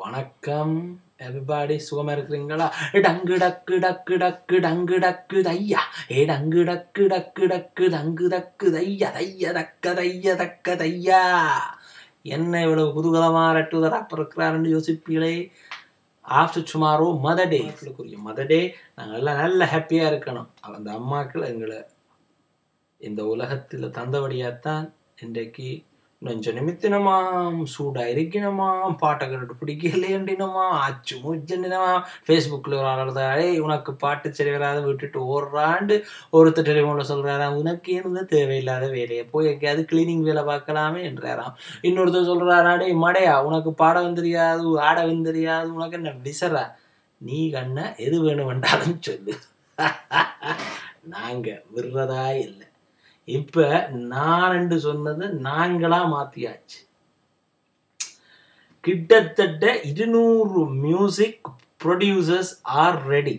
வணக்கம் everybody சுகமா இருக்கிறீங்களா? டங்கு டக்கு டக்கு டக்கு டங்கு டக்கு தையா டங்கு டக்கு டக்கு டக்கு டங்கு டக்கு தையா தைய தக்க தைய தக்க தையா. என்ன இவ்வளவு குதூகலமா ரட்டுதராப்ப இருக்கிறாருன்னு யோசிப்பீங்களே. After tomorrow mother day, mother day. நாங்கள் எல்லாம் நல்ல ஹாப்பியா இருக்கணும். அந்த அம்மாக்கள் எங்களை இந்த உலகத்தில் தந்தபடியாத்தான் இன்றைக்கு நெஞ்ச நிமித்தினமாம், சூடா இருக்கணுமாம், பாட்டை கேட்டு பிடிக்கலையண்டினமா, ஆச்சு மூச்சண்டினமா. ஃபேஸ்புக்கில் ஒரு ஆளுதாடே உனக்கு பாட்டு சரி வராது விட்டுட்டு ஓடுறாண்டு ஒருத்தர் டெலிஃபோனில் சொல்கிறாராம், உனக்கு என்ன தேவையில்லாத வேலையை போய் எங்கேயாவது கிளீனிங் வேலை பார்க்கலாமே என்றாராம். இன்னொருத்தர் சொல்கிறாராடே மடையா உனக்கு பாடவும் தெரியாது ஆடவும் தெரியாது, உனக்கு என்ன விசரா, நீ கண்ண எது வேணும் வேண்டாலும் சொல்லு. நாங்கள் விடுறதா இல்லை. இப்ப நான் சொன்னது நாங்களா மாத்தியாச்சு. கிட்டத்தட்ட 200 மியூசிக் ப்ரொடியூசர்ஸ் ஆர் ரெடி.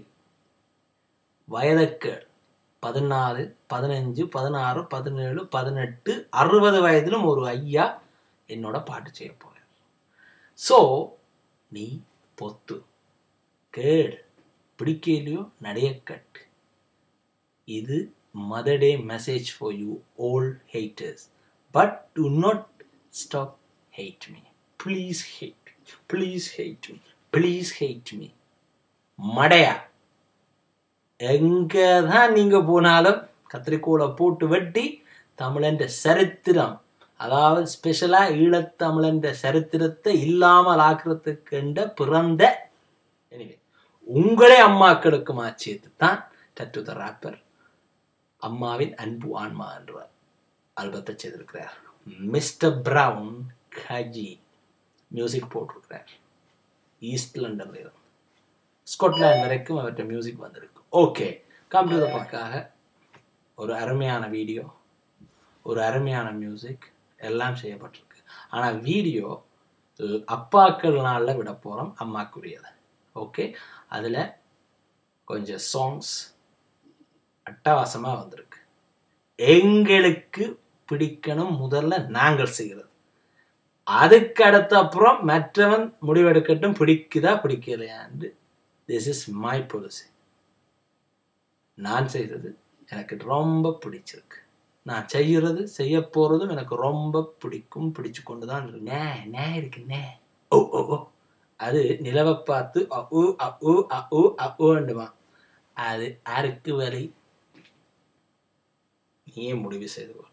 வயதுக்கள் 14, 15, 16, 17, 18, 60 வயதிலும் ஒரு ஐயா என்னோட பாட்டு செய்ய போறார். ஸோ நீ பொத்து கேள், பிடிக்கலையோ நடைய கட்டு. இது Mother Day message for you all haters. But do not stop hate me. Please hate me. Please hate me. Please hate me. மடையா எங்கதான் நீங்க போனாலும் கத்திரிக்கோளை போட்டு வெட்டி தமிழன் சரித்திரம், அதாவது ஸ்பெஷலா ஈழத்தமிழன் சரித்திரத்தை இல்லாமல் ஆக்குறதுக்கு பிறந்த உங்களே அம்மாக்களுக்கு மாற்றியது தான் டட்டு த ராப்பர் அம்மாவின் அன்பு ஆன்மா என்ற ஆல்பத்தை செய்திருக்கிறார். மிஸ்டர் பிரவுன் கஜி மியூசிக் போட்டிருக்கிறார். ஈஸ்ட் லண்டன்ல இருந்து ஸ்காட்லாந்து வரைக்கும் அவர்கிட்ட மியூசிக் வந்திருக்கு. ஓகே, கம்ப்யூட்டர் பக்காக ஒரு அருமையான வீடியோ, ஒரு அருமையான மியூசிக் எல்லாம் செய்யப்பட்டிருக்கு. ஆனால் வீடியோ அப்பாக்கள் நாளில் விட போகிறோம், அம்மாக்குரியது. ஓகே, அதில் கொஞ்சம் சாங்ஸ் அட்டகாசமாக வந்திருக்கு. எங்களுக்கு பிடிக்கணும் முதல்ல நாங்கள் செய்கிறது, அதுக்கு அடுத்த அப்புறம் மற்றவன் முடிவெடுக்கட்டும் பிடிக்குதா பிடிக்கலையான்னு. This is my policy. நான் செய்கிறது எனக்கு ரொம்ப பிடிச்சிருக்கு, நான் செய்கிறது செய்ய போகிறதும் எனக்கு ரொம்ப பிடிக்கும், பிடிச்சு கொண்டு தான் இருக்குன்னே. ஓ ஓ ஓ அது நிலவை பார்த்து அண்டுமா, அது யாருக்கு வலி நீயே முடிவு செய்துவோ.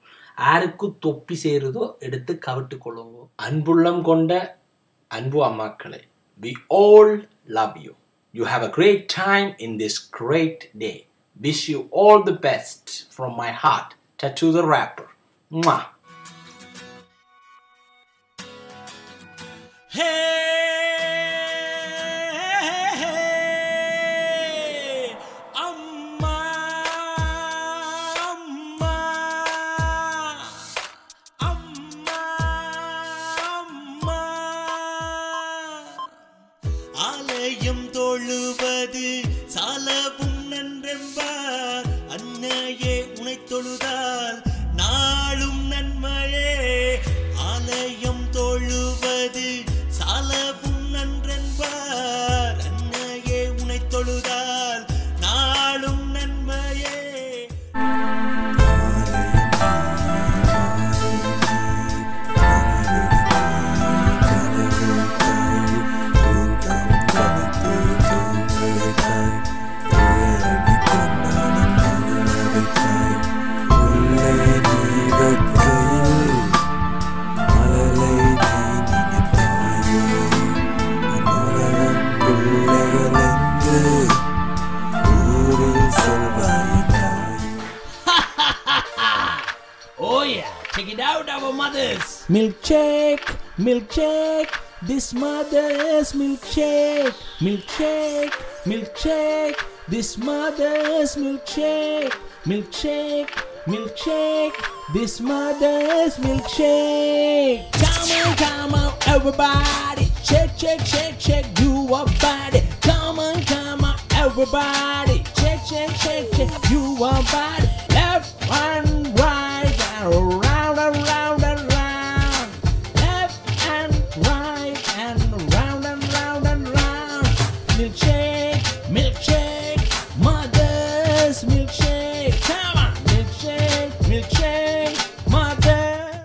யாருக்கு தொப்பி செய்கிறதோ எடுத்து கவிட்டு கொள்ளுங்க. அன்புள்ளம் கொண்ட அன்பு அம்மாக்களை, we all love you. You have a great time in this great day. Wish you all the best from my heart. Tattoo the Rapper. Mwah. Hey! ஆலயம் தொழுவது சாலவும் நன்றென்பார், அன்னையே உனை தொழுதால் நாளும் நன்மையே. ஆலயம் தொழுவது சாலவும் நன்றென்பார், அன்னையே உனை தொழுதால் நாளும் நன்மையே. Oh yeah, check it out, our mothers. Milkshake, milkshake, this mother's milkshake. Milkshake, milkshake, this mother's milkshake. Milkshake, milkshake, this mother's milkshake. Come on, everybody, shake, shake, shake, shake your body. Come on, everybody, shake, shake, shake, shake your body. Left and right and round and round and round. Left and right and round and round. milkshake.